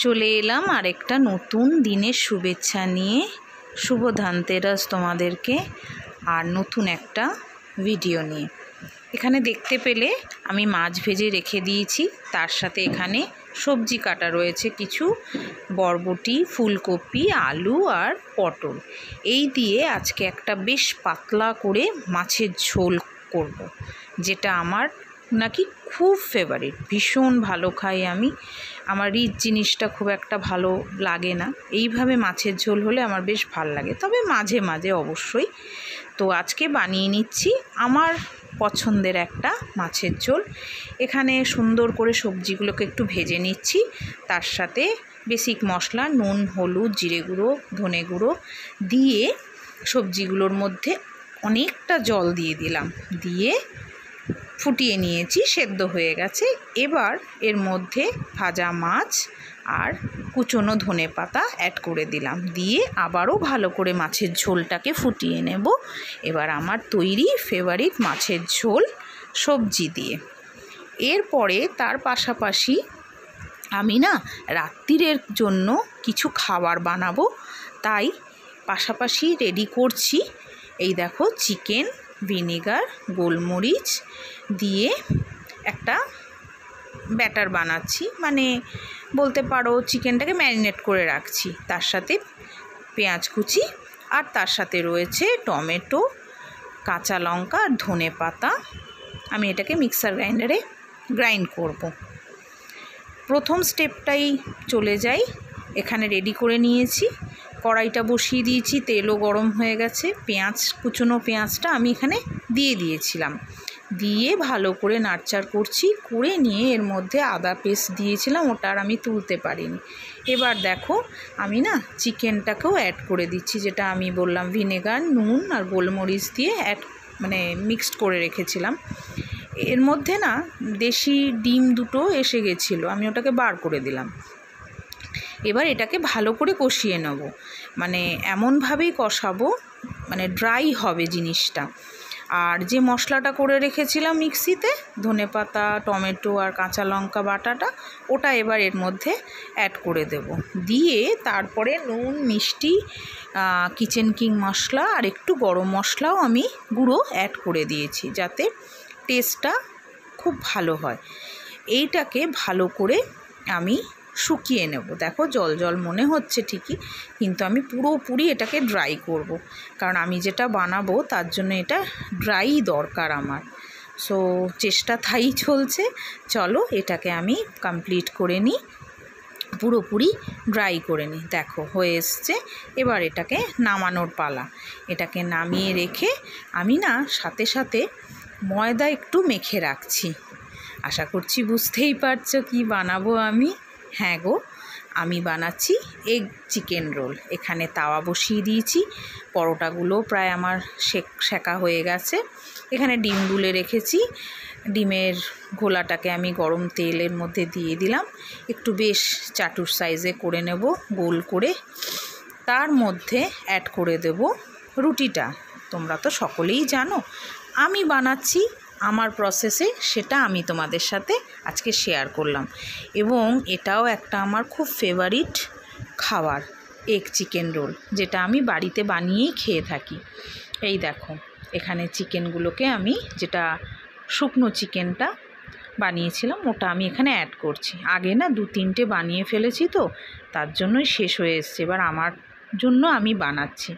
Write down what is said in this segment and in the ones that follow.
চলে এলাম আরেকটা নতুন দিনের শুভেচ্ছা নিয়ে। শুভ ধনতেরাস তোমাদেরকে, আর নতুন একটা ভিডিও নিয়ে। এখানে দেখতে পেলে আমি মাছ ভেজে রেখে দিয়েছি, তার সাথে এখানে সবজি কাটা রয়েছে, কিছু বরবটি, ফুলকপি, আলু আর পটল। এই দিয়ে আজকে একটা বেশ পাতলা করে মাছের ঝোল করব, যেটা আমার নাকি খুব ফেভারিট, ভীষণ ভালো খাই আমি। আমার রিচ জিনিসটা খুব একটা ভালো লাগে না, এইভাবে মাছের ঝোল হলে আমার বেশ ভালো লাগে, তবে মাঝে মাঝে অবশ্যই। তো আজকে বানিয়ে নিচ্ছি আমার পছন্দের একটা মাছের ঝোল। এখানে সুন্দর করে সবজিগুলোকে একটু ভেজে নিচ্ছি, তার সাথে বেসিক মশলা নুন, হলুদ, জিরে গুঁড়ো, ধনে গুঁড়ো দিয়ে সবজিগুলোর মধ্যে অনেকটা জল দিয়ে দিলাম, দিয়ে ফুটিয়ে নিয়েছি, সেদ্ধ হয়ে গেছে। এবার এর মধ্যে ভাজা মাছ আর কুচনো ধনে পাতা অ্যাড করে দিলাম, দিয়ে আবারও ভালো করে মাছের ঝোলটাকে ফুটিয়ে নেব। এবার আমার তৈরি ফেভারিট মাছের ঝোল সবজি দিয়ে। এরপরে তার পাশাপাশি আমি না রাত্রিরের জন্য কিছু খাবার বানাবো, তাই পাশাপাশি রেডি করছি। এই দেখো, চিকেন, ভিনেগার, গোলমরিচ দিয়ে একটা ব্যাটার বানাচ্ছি, মানে বলতে পারো চিকেনটাকে ম্যারিনেট করে রাখছি। তার সাথে পেঁয়াজ কুচি, আর তার সাথে রয়েছে টমেটো, কাঁচা লঙ্কা আর ধনে পাতা। আমি এটাকে মিক্সার গ্রাইন্ডারে গ্রাইন্ড করব। প্রথম স্টেপটাই চলে যাই, এখানে রেডি করে নিয়েছি, কড়াইটা বসিয়ে দিয়েছি, তেলও গরম হয়ে গেছে। কুচনো পেঁয়াজটা আমি এখানে দিয়ে দিয়েছিলাম, দিয়ে ভালো করে নাড়চাড় করছি, করে নিয়ে এর মধ্যে আদা পেস্ট দিয়েছিলাম, ওটা আর আমি তুলতে পারিনি। এবার দেখো, আমি না চিকেনটাকেও অ্যাড করে দিচ্ছি, যেটা আমি বললাম ভিনেগার, নুন আর গোলমরিচ দিয়ে মিক্সড করে রেখেছিলাম। এর মধ্যে না দেশি ডিম দুটো এসে গেছিলো, আমি ওটাকে বার করে দিলাম। এবার এটাকে ভালো করে কষিয়ে নেব, এমনভাবেই কষাবো ড্রাই হবে জিনিসটা। আর যে মশলাটা করে রেখেছিলাম মিক্সিতে, ধনেপাতা, টমেটো আর কাঁচা লঙ্কা বাটাটা, ওটা এবার এর মধ্যে অ্যাড করে দেব। দিয়ে তারপরে নুন, মিষ্টি, কিচেন কিং মশলা আর একটু গরম মশলাও আমি গুঁড়ো অ্যাড করে দিয়েছি, যাতে টেস্টটা খুব ভালো হয়। এইটাকে ভালো করে আমি শুকিয়ে নেব। দেখো, জল জল মনে হচ্ছে ঠিকই, কিন্তু আমি পুরোপুরি এটাকে ড্রাই করব, কারণ আমি যেটা বানাবো তার জন্য এটা ড্রাই দরকার আমার। সো চেষ্টা তাই চলছে। চলো এটাকে আমি কমপ্লিট করে নিই, পুরোপুরি ড্রাই করে নিই। দেখো হয়ে এসছে, এবার এটাকে নামানোর পালা। এটাকে নামিয়ে রেখে আমি না সাথে সাথে ময়দা একটু মেখে রাখছি। আশা করছি বুঝতেই পারছো কি বানাবো আমি। হ্যাঁ গো, আমি বানাচ্ছি এগ চিকেন রোল। এখানে তাওয়া বসিয়ে দিয়েছি, পরোটাগুলো প্রায় আমার সেকা হয়ে গেছে। এখানে ডিম গুলে রেখেছি, ডিমের ঘোলাটাকে আমি গরম তেলের মধ্যে দিয়ে দিলাম, একটু বেশ চাটুর সাইজে করে নেব গোল করে। তার মধ্যে অ্যাড করে দেব রুটিটা। তোমরা তো সকলেই জানো, আমি বানাচ্ছি আমার প্রসেসে, সেটা আমি তোমাদের সাথে আজকে শেয়ার করলাম। এবং এটাও একটা আমার খুব ফেভারিট খাবার, এগ চিকেন রোল, যেটা আমি বাড়িতে বানিয়েই খেয়ে থাকি। এই দেখো, এখানে চিকেনগুলোকে আমি, যেটা শুকনো চিকেনটা বানিয়েছিলাম, ওটা আমি এখানে অ্যাড করছি। আগে না 2-3টে বানিয়ে ফেলেছি, তো তার জন্যই শেষ হয়ে এসছে। এবার আমার জন্য আমি বানাচ্ছি।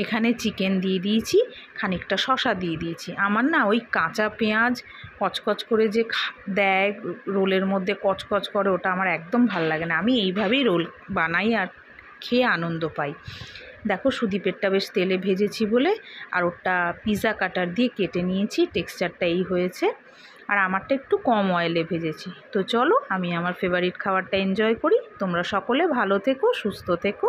এখানে চিকেন দিয়ে দিয়েছি, খানিকটা শসা দিয়ে দিয়েছি। আমার না ওই কাঁচা পেঁয়াজ কচকচ করে যে দেয় রোলের মধ্যে, কচকচ করে, ওটা আমার একদম ভাল লাগে না। আমি এইভাবেই রোল বানাই আর খেয়ে আনন্দ পাই। দেখো, সুদীপেরটা বেশ তেলে ভেজেছি বলে, আর ওটা পিৎজা কাটার দিয়ে কেটে নিয়েছি, টেক্সচারটা এই হয়েছে। আর আমারটা একটু কম অয়েলে ভেজেছি। তো চলো আমি আমার ফেভারিট খাবারটা এনজয় করি। তোমরা সকলে ভালো থেকো, সুস্থ থেকো।